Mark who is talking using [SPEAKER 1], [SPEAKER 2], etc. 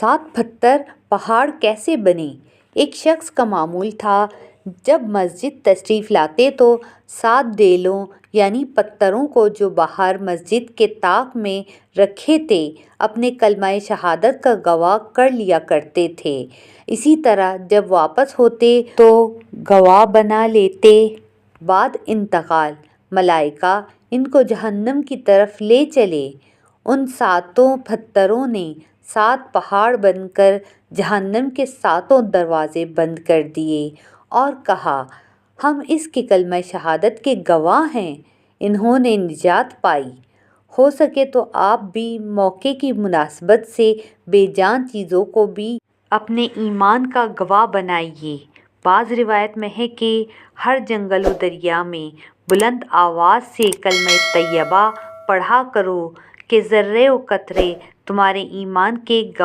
[SPEAKER 1] 7 پتھر پہاڑ کیسے بنے؟ ایک شخص کا معمول تھا جب مسجد تشریف لاتے تو 7 ڈیلوں یعنی پتھروں کو جو باہر مسجد کے طاق میں رکھے تھے اپنے کلمہ شہادت کا گواہ کر لیا کرتے تھے۔ اسی طرح جب واپس ہوتے تو گواہ بنا لیتے۔ بعد انتقال ملائکہ ان کو جہنم کی طرف لے چلے۔ ان 7 پتھروں نے 7 پہاڑ بن کر جہنم کے 7 دروازے بند کر دیے اور کہا، ہم اس کے کلمہ شہادت کے گواہ ہیں۔ انہوں نے نجات پائی۔ ہو سکے تو آپ بھی موقع کی مناسبت سے بے جان چیزوں کو بھی اپنے ایمان کا گواہ بنائیے۔ بعض روایات میں ہے کہ ہر جنگل و دریا میں بلند آواز سے کلمہ طیبہ پڑھا کرو کہ ذرے و قطرے تمہارے ایمان کے گواہ